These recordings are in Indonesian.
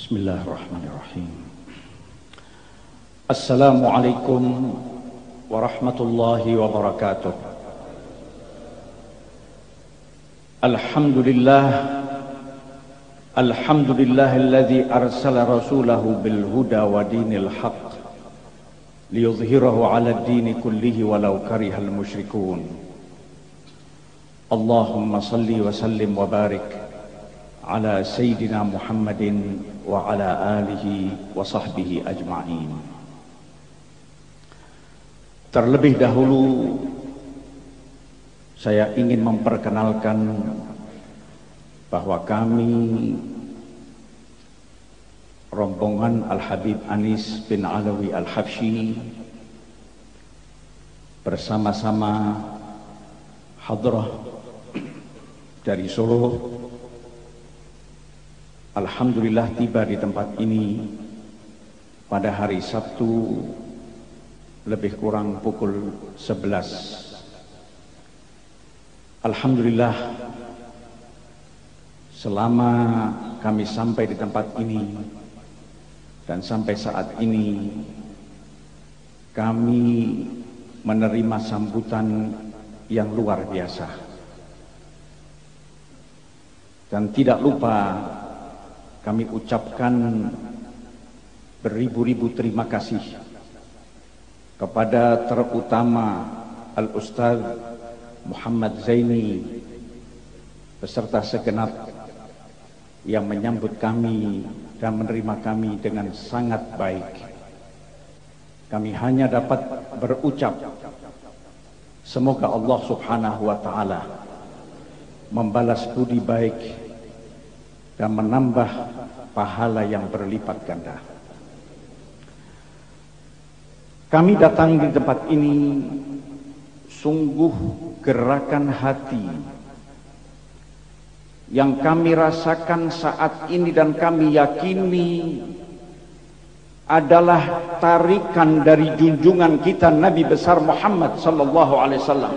Bismillahirrahmanirrahim. Assalamualaikum warahmatullahi wabarakatuh. Alhamdulillahilladzi arsala rasulahu bil huda wa dinil haqq liyudhhirahu 'alad dini kullihi walau karihal musyrikun. Allahumma salli wa sallim wa barik ala sayyidina Muhammadin wa ala alihi wa sahbihi ajma'in. Terlebih dahulu saya ingin memperkenalkan bahwa kami rombongan Al-Habib Anis bin Alawi Al-Habsyi bersama-sama hadrah dari Solo alhamdulillah tiba di tempat ini pada hari Sabtu lebih kurang pukul 11. Alhamdulillah selama kami sampai di tempat ini dan sampai saat ini kami menerima sambutan yang luar biasa. Dan tidak lupa kami ucapkan beribu-ribu terima kasih kepada terutama Al-Ustaz Muhammad Zaini beserta segenap yang menyambut kami dan menerima kami dengan sangat baik. Kami hanya dapat berucap semoga Allah Subhanahu wa ta'ala membalas budi baik dan menambah pahala yang berlipat ganda. Kami datang di tempat ini sungguh gerakan hati yang kami rasakan saat ini dan kami yakini adalah tarikan dari junjungan kita Nabi besar Muhammad sallallahu alaihi wasallam.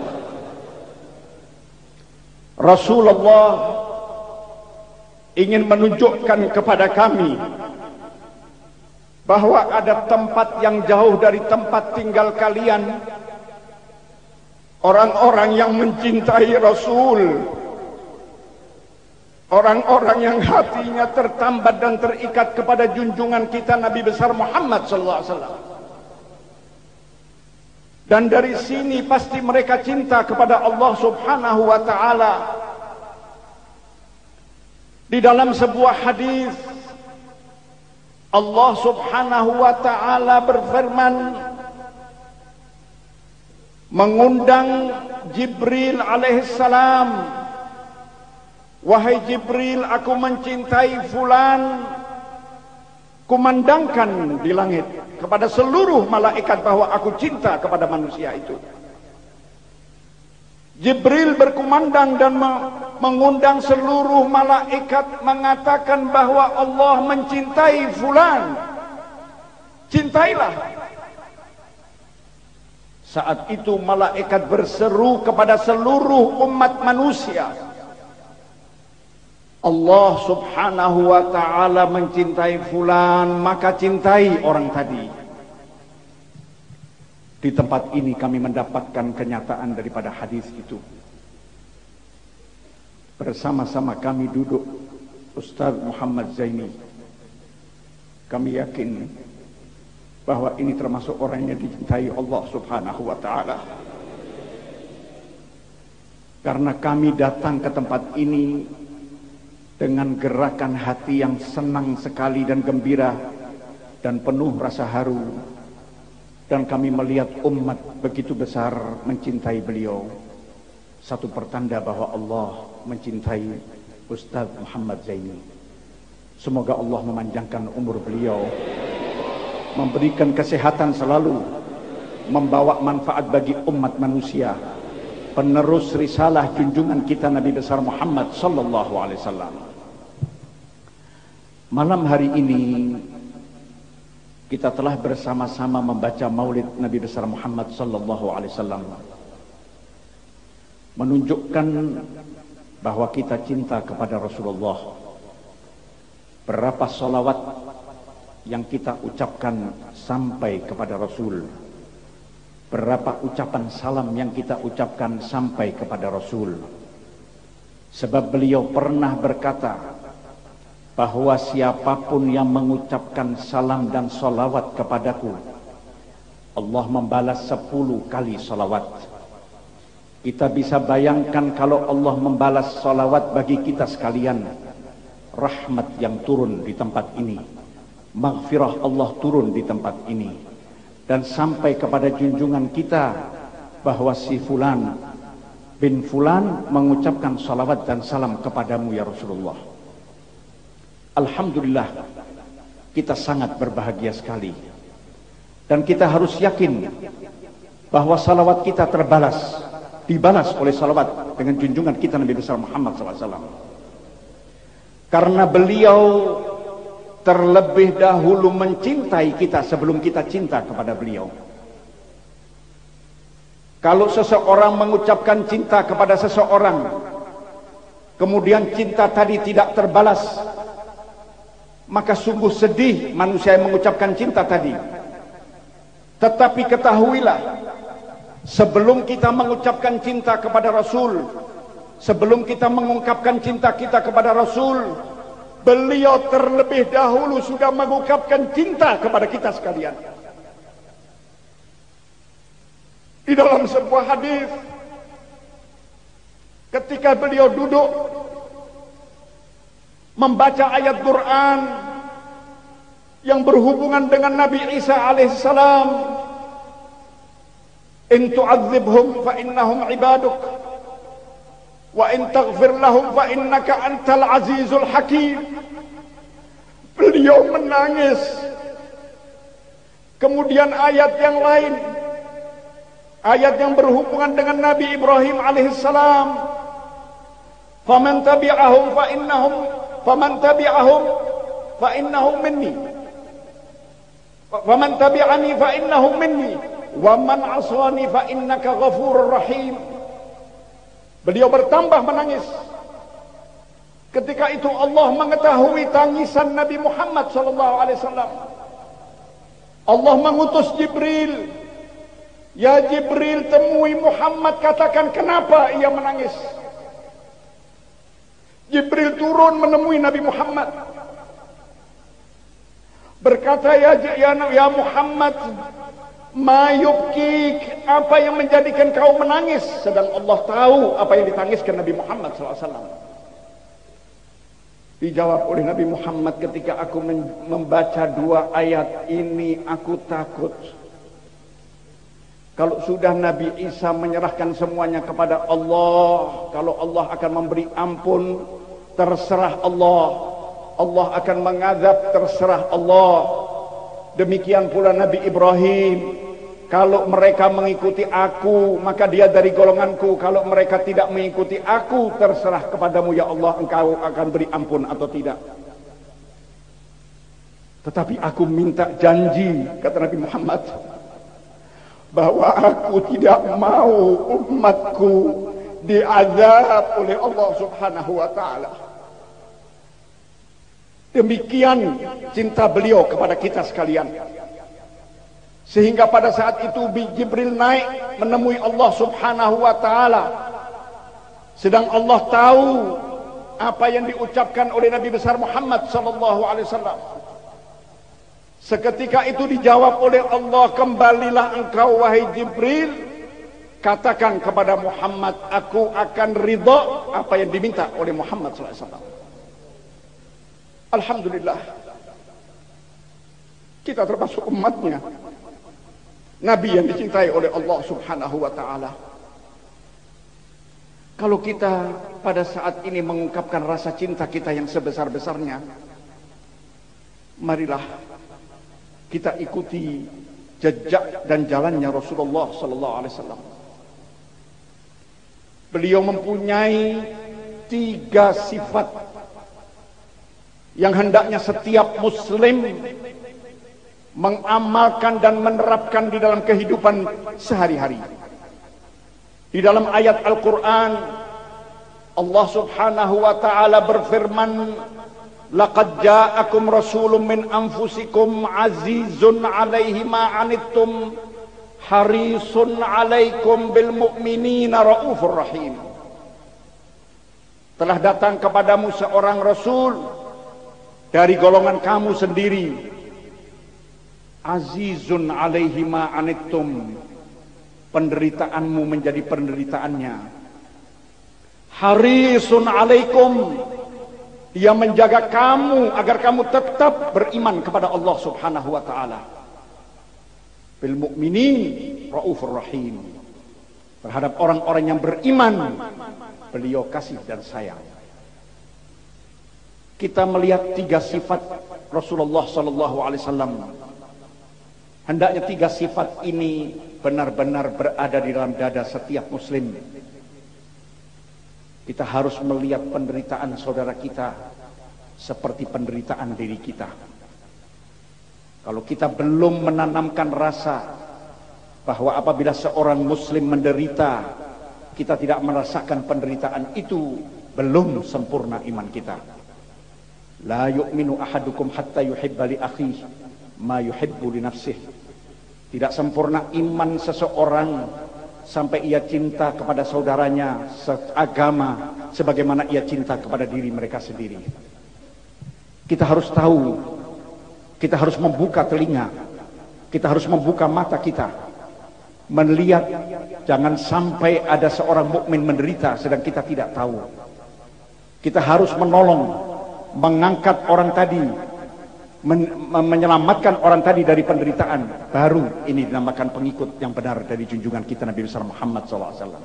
Rasulullah ingin menunjukkan kepada kami bahwa ada tempat yang jauh dari tempat tinggal kalian, orang-orang yang mencintai Rasul, orang-orang yang hatinya tertambat dan terikat kepada junjungan kita Nabi besar Muhammad sallallahu alaihi wasallam. Dan dari sini pasti mereka cinta kepada Allah Subhanahu wa ta'ala. Di dalam sebuah hadis Allah Subhanahu wa ta'ala berfirman mengundang Jibril alaihissalam, wahai Jibril, aku mencintai fulan, kumandangkan di langit kepada seluruh malaikat bahwa aku cinta kepada manusia itu. Jibril berkumandang dan mengundang seluruh malaikat mengatakan bahwa Allah mencintai fulan, cintailah. Saat itu malaikat berseru kepada seluruh umat manusia, Allah Subhanahu wa ta'ala mencintai fulan, maka cintai orang tadi. Di tempat ini kami mendapatkan kenyataan daripada hadis itu. Bersama-sama kami duduk Ustaz Muhammad Zaini. Kami yakin bahwa ini termasuk orang yang dicintai Allah Subhanahu wa ta'ala. Karena kami datang ke tempat ini dengan gerakan hati yang senang sekali dan gembira dan penuh rasa haru. Dan kami melihat umat begitu besar mencintai beliau. Satu pertanda bahwa Allah mencintai Ustaz Muhammad Zaini. Semoga Allah memanjangkan umur beliau, memberikan kesehatan selalu, membawa manfaat bagi umat manusia, penerus risalah junjungan kita Nabi besar Muhammad sallallahu alaihi wasallam. Malam hari ini kita telah bersama-sama membaca maulid Nabi besar Muhammad sallallahu alaihi wasallam, menunjukkan bahwa kita cinta kepada Rasulullah. berapa salawat yang kita ucapkan sampai kepada Rasul, berapa ucapan salam yang kita ucapkan sampai kepada Rasul. Sebab beliau pernah berkata bahwa siapapun yang mengucapkan salam dan salawat kepadaku, Allah membalas 10 kali salawat. Kita bisa bayangkan kalau Allah membalas salawat bagi kita sekalian, rahmat yang turun di tempat ini, maghfirah Allah turun di tempat ini, dan sampai kepada junjungan kita bahwa si fulan bin fulan mengucapkan salawat dan salam kepadamu ya Rasulullah. Alhamdulillah, kita sangat berbahagia sekali, dan kita harus yakin bahwa salawat kita dibalas oleh salawat dengan junjungan kita Nabi besar Muhammad SAW. Karena beliau terlebih dahulu mencintai kita sebelum kita cinta kepada beliau. Kalau seseorang mengucapkan cinta kepada seseorang, kemudian cinta tadi tidak terbalas, maka sungguh sedih manusia yang mengucapkan cinta tadi. Tetapi ketahuilah, sebelum kita mengucapkan cinta kepada Rasul, sebelum kita mengungkapkan cinta kita kepada Rasul, beliau terlebih dahulu sudah mengungkapkan cinta kepada kita sekalian. Di dalam sebuah hadis, ketika beliau duduk membaca ayat Quran yang berhubungan dengan Nabi Isa alaihissalam, in tu'adzibhum fa innahum ibaduk wa in taghfir lahum fa innaka antal azizul hakim. Beliau menangis. Kemudian ayat yang lain, ayat yang berhubungan dengan Nabi Ibrahim alaihissalam, faman tabi'ahum fa innahum minni faman tabi'ani fa innahum minni wa man aswani fa innaka ghafurur rahim. Beliau bertambah menangis. Ketika itu Allah mengetahui tangisan Nabi Muhammad SAW. Allah mengutus Jibril. Ya Jibril, temui Muhammad, katakan kenapa ia menangis. Jibril turun menemui Nabi Muhammad, berkata, ya Muhammad, ma yubkik, apa yang menjadikan kau menangis? Sedang Allah tahu apa yang ditangiskan Nabi Muhammad SAW. Dijawab oleh Nabi Muhammad, ketika aku membaca 2 ayat ini, aku takut kalau sudah Nabi Isa menyerahkan semuanya kepada Allah, kalau Allah akan memberi ampun, terserah Allah. Allah akan mengazab, terserah Allah. Demikian pula Nabi Ibrahim, kalau mereka mengikuti aku, maka dia dari golonganku. Kalau mereka tidak mengikuti aku, terserah kepadamu ya Allah, engkau akan beri ampun atau tidak. Tetapi aku minta janji, kata Nabi Muhammad, bahwa aku tidak mau umatku diazab oleh Allah Subhanahu wa ta'ala. Demikian cinta beliau kepada kita sekalian, sehingga pada saat itu Jibril naik menemui Allah Subhanahu wa ta'ala. Sedang Allah tahu apa yang diucapkan oleh Nabi besar Muhammad sallallahu alaihi wasallam. Seketika itu dijawab oleh Allah, kembalilah engkau wahai Jibril, katakan kepada Muhammad, aku akan ridha apa yang diminta oleh Muhammad sallallahu alaihi wasallam. Alhamdulillah, kita termasuk umatnya, Nabi yang dicintai oleh Allah Subhanahu wa ta'ala. Kalau kita pada saat ini mengungkapkan rasa cinta kita yang sebesar-besarnya, marilah kita ikuti jejak dan jalannya Rasulullah sallallahu alaihi wasallam. Beliau mempunyai 3 sifat yang hendaknya setiap muslim mengamalkan dan menerapkan di dalam kehidupan sehari-hari. Di dalam ayat Al-Quran, Allah Subhanahu wa ta'ala berfirman, Laqad ja'akum rasulun min anfusikum azizun 'alaihi ma 'anittum harisun 'alaikum bil mu'minina raufur rahim. Telah datang kepadamu seorang rasul dari golongan kamu sendiri, azizun 'alaihi ma 'anittum, penderitaanmu menjadi penderitaannya, harisun 'alaikum, dia menjaga kamu agar kamu tetap beriman kepada Allah Subhanahu wa taala. Bil mu'minin raufur rahim, terhadap orang-orang yang beriman beliau kasih dan sayang. Kita melihat 3 sifat Rasulullah sallallahu alaihi wasallam. Hendaknya 3 sifat ini benar-benar berada di dalam dada setiap muslim. Kita harus melihat penderitaan saudara kita seperti penderitaan diri kita. Kalau kita belum menanamkan rasa bahwa apabila seorang muslim menderita, kita tidak merasakan penderitaan itu, belum sempurna iman kita. La yu'minu ahadukum hatta yuhibba li akhihi ma yuhibbu li nafsihi. Tidak sempurna iman seseorang sampai ia cinta kepada saudaranya seagama sebagaimana ia cinta kepada diri mereka sendiri. Kita harus tahu, kita harus membuka telinga, kita harus membuka mata kita, melihat jangan sampai ada seorang mukmin menderita sedang kita tidak tahu. Kita harus menolong, mengangkat orang tadi, menyelamatkan orang tadi dari penderitaan. Baru ini dinamakan pengikut yang benar dari junjungan kita Nabi besar Muhammad SAW.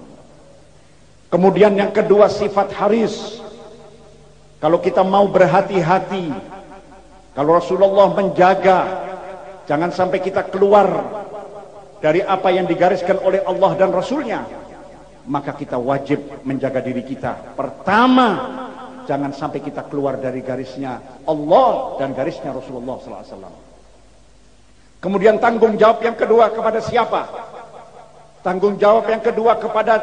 Kemudian yang kedua, sifat haris. Kalau kita mau berhati-hati, kalau Rasulullah menjaga jangan sampai kita keluar dari apa yang digariskan oleh Allah dan Rasulnya, maka kita wajib menjaga diri kita. Pertama, jangan sampai kita keluar dari garisnya Allah dan garisnya Rasulullah SAW. Kemudian tanggung jawab yang kedua kepada siapa? Tanggung jawab yang kedua kepada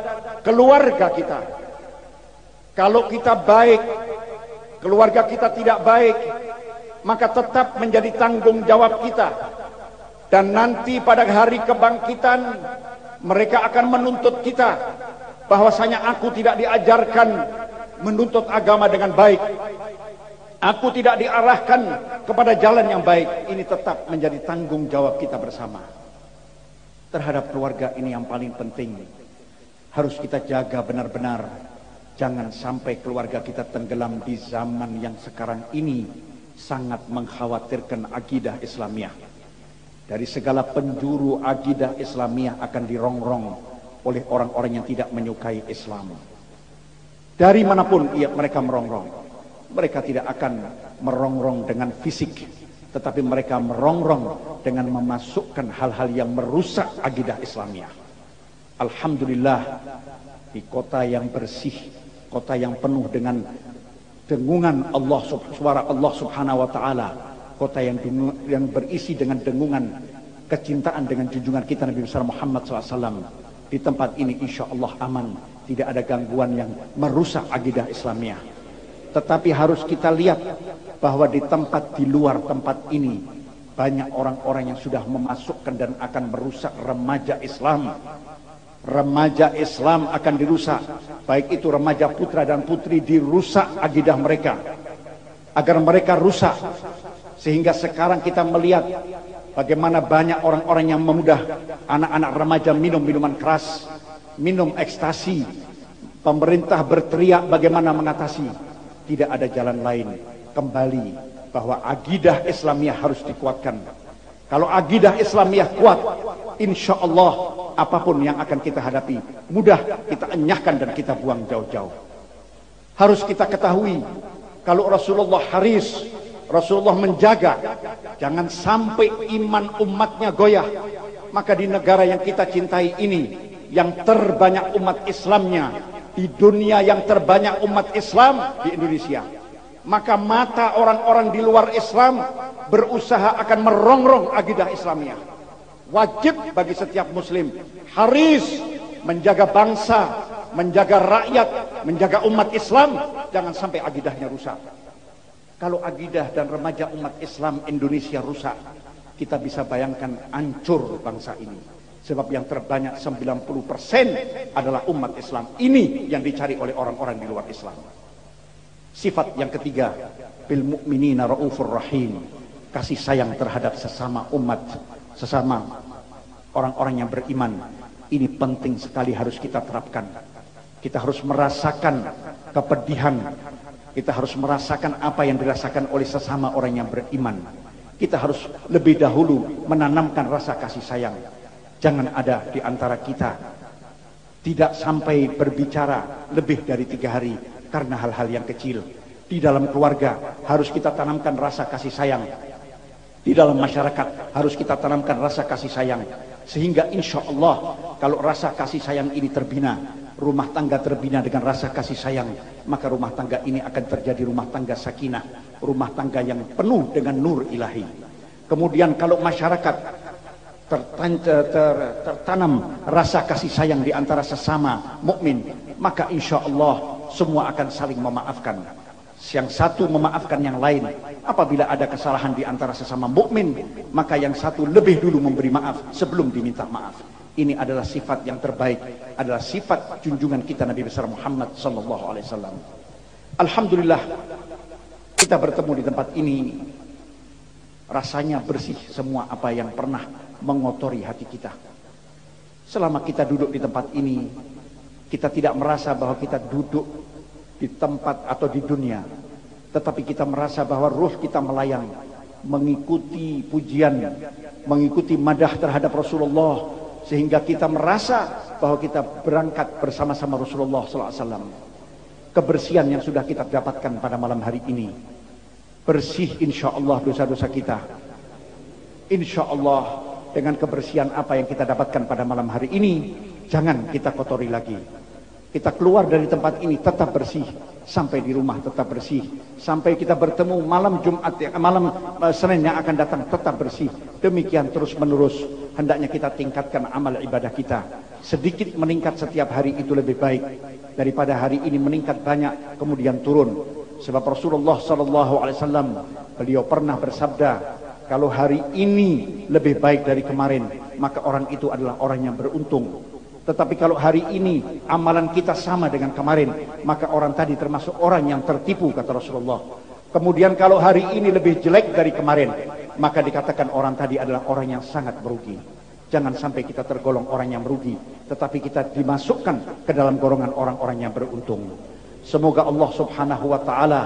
keluarga kita. Kalau kita baik, keluarga kita tidak baik, maka tetap menjadi tanggung jawab kita. Dan nanti pada hari kebangkitan, mereka akan menuntut kita bahwasanya aku tidak diajarkan menuntut agama dengan baik, aku tidak diarahkan kepada jalan yang baik. Ini tetap menjadi tanggung jawab kita bersama. Terhadap keluarga ini yang paling penting, harus kita jaga benar-benar. Jangan sampai keluarga kita tenggelam di zaman yang sekarang ini sangat mengkhawatirkan akidah Islamiyah. Dari segala penjuru akidah Islamiyah akan dirongrong oleh orang-orang yang tidak menyukai Islam. Dari manapun mereka merongrong, mereka tidak akan merongrong dengan fisik, tetapi mereka merongrong dengan memasukkan hal-hal yang merusak akidah Islamiyah. Alhamdulillah, di kota yang bersih, kota yang penuh dengan dengungan Allah, suara Allah Subhanahu wa taala, kota yang berisi dengan dengungan kecintaan dengan junjungan kita Nabi besar Muhammad SAW. Di tempat ini insya Allah aman, tidak ada gangguan yang merusak akidah Islamiyah. Tetapi harus kita lihat bahwa di tempat di luar tempat ini banyak orang-orang yang sudah memasukkan dan akan merusak remaja Islam. Remaja Islam akan dirusak, baik itu remaja putra dan putri, dirusak akidah mereka agar mereka rusak. Sehingga sekarang kita melihat bagaimana banyak orang-orang yang memudah anak-anak remaja minum minuman keras, minum ekstasi. Pemerintah berteriak bagaimana mengatasi. Tidak ada jalan lain kembali bahwa akidah Islamiyah harus dikuatkan. Kalau akidah Islamiyah kuat, insya Allah apapun yang akan kita hadapi mudah kita enyahkan dan kita buang jauh-jauh. Harus kita ketahui kalau Rasulullah haris, Rasulullah menjaga jangan sampai iman umatnya goyah. Maka di negara yang kita cintai ini, yang terbanyak umat Islamnya, di dunia yang terbanyak umat Islam di Indonesia, maka mata orang-orang di luar Islam berusaha akan merongrong akidah Islamiyah. Wajib bagi setiap muslim haris menjaga bangsa, menjaga rakyat, menjaga umat Islam, jangan sampai akidahnya rusak. Kalau akidah dan remaja umat Islam Indonesia rusak, kita bisa bayangkan hancur bangsa ini. Sebab yang terbanyak 90% adalah umat Islam. Ini yang dicari oleh orang-orang di luar Islam. Sifat yang ketiga, bil mu'minina raufur rahim. Kasih sayang terhadap sesama umat, sesama orang-orang yang beriman. Ini penting sekali harus kita terapkan. Kita harus merasakan kepedihan. Kita harus merasakan apa yang dirasakan oleh sesama orang yang beriman. Kita harus lebih dahulu menanamkan rasa kasih sayang. Jangan ada di antara kita tidak sampai berbicara lebih dari 3 hari karena hal-hal yang kecil. Di dalam keluarga harus kita tanamkan rasa kasih sayang. Di dalam masyarakat harus kita tanamkan rasa kasih sayang. Sehingga insya Allah kalau rasa kasih sayang ini terbina, rumah tangga terbina dengan rasa kasih sayang, maka rumah tangga ini akan terjadi rumah tangga sakinah, rumah tangga yang penuh dengan nur ilahi. Kemudian kalau masyarakat tertanam rasa kasih sayang di antara sesama mukmin, maka insya Allah semua akan saling memaafkan. Yang satu memaafkan yang lain. Apabila ada kesalahan di antara sesama mukmin, maka yang satu lebih dulu memberi maaf sebelum diminta maaf. Ini adalah sifat yang terbaik, adalah sifat junjungan kita Nabi besar Muhammad sallallahu alaihi wasallam. Alhamdulillah kita bertemu di tempat ini, rasanya bersih semua apa yang pernah mengotori hati kita. Selama kita duduk di tempat ini, kita tidak merasa bahwa kita duduk di tempat atau di dunia, tetapi kita merasa bahwa ruh kita melayang mengikuti pujian, mengikuti madah terhadap Rasulullah, sehingga kita merasa bahwa kita berangkat bersama-sama Rasulullah SAW. Kebersihan yang sudah kita dapatkan pada malam hari ini, bersih insya Allah dosa-dosa kita. Insya Allah dengan kebersihan apa yang kita dapatkan pada malam hari ini, jangan kita kotori lagi. Kita keluar dari tempat ini tetap bersih, sampai di rumah tetap bersih, sampai kita bertemu malam Jumat, malam Senin yang akan datang tetap bersih. Demikian terus menerus hendaknya kita tingkatkan amal ibadah kita. Sedikit meningkat setiap hari itu lebih baik daripada hari ini meningkat banyak kemudian turun. Sebab Rasulullah SAW beliau pernah bersabda, kalau hari ini lebih baik dari kemarin, maka orang itu adalah orang yang beruntung. Tetapi kalau hari ini amalan kita sama dengan kemarin, maka orang tadi termasuk orang yang tertipu, kata Rasulullah. Kemudian kalau hari ini lebih jelek dari kemarin, maka dikatakan orang tadi adalah orang yang sangat merugi. Jangan sampai kita tergolong orang yang merugi, tetapi kita dimasukkan ke dalam golongan orang-orang yang beruntung. Semoga Allah Subhanahu wa ta'ala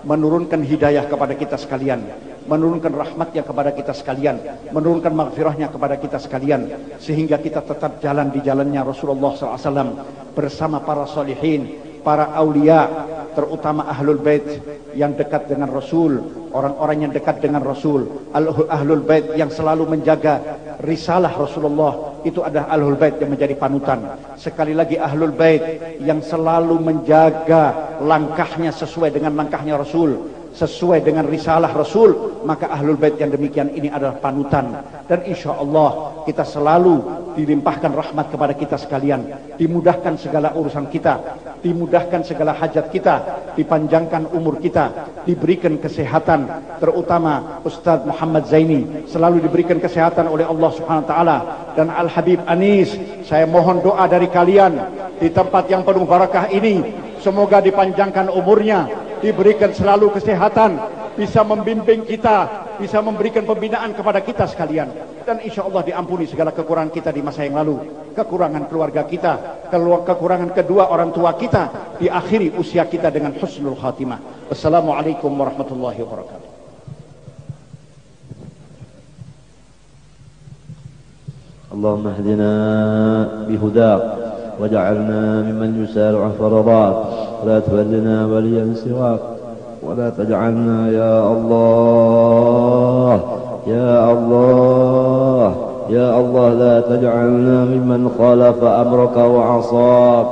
menurunkan hidayah kepada kita sekalian, menurunkan rahmatnya kepada kita sekalian, menurunkan maghfirahnya kepada kita sekalian, sehingga kita tetap jalan di jalannya Rasulullah SAW bersama para salihin, para aulia, terutama ahlul bait yang dekat dengan Rasul, orang-orang yang dekat dengan Rasul, ahlul bait yang selalu menjaga risalah Rasulullah, itu adalah ahlul bait yang menjadi panutan. Sekali lagi ahlul bait yang selalu menjaga langkahnya sesuai dengan langkahnya Rasul, sesuai dengan risalah Rasul, maka ahlul bait yang demikian ini adalah panutan. Dan insya Allah kita selalu dilimpahkan rahmat kepada kita sekalian, dimudahkan segala urusan kita, dimudahkan segala hajat kita, dipanjangkan umur kita, diberikan kesehatan, terutama Ustaz Muhammad Zaini selalu diberikan kesehatan oleh Allah Subhanahu wa taala, dan Al Habib Anis. Saya mohon doa dari kalian di tempat yang penuh barakah ini, semoga dipanjangkan umurnya, diberikan selalu kesehatan, bisa membimbing kita, bisa memberikan pembinaan kepada kita sekalian, dan insya Allah diampuni segala kekurangan kita di masa yang lalu, kekurangan keluarga kita, kekurangan kedua orang tua kita, diakhiri usia kita dengan husnul khatimah. Wassalamualaikum warahmatullahi wabarakatuh. اللهم اهدنا بهداك واجعلنا ممن يسارع في الرضاك ولا تولنا وليا سواك ولا تجعلنا يا الله يا الله يا الله لا تجعلنا ممن خالف أمرك وعصاك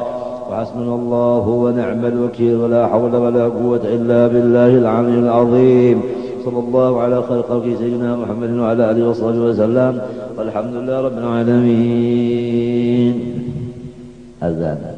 وحسبنا الله ونعم الوكيل ولا حول ولا قوة إلا بالله العلي العظيم. صلى الله على خير خلقه سيدنا محمد وعلى آله وصحبه وسلم والحمد لله رب العالمين. أذان.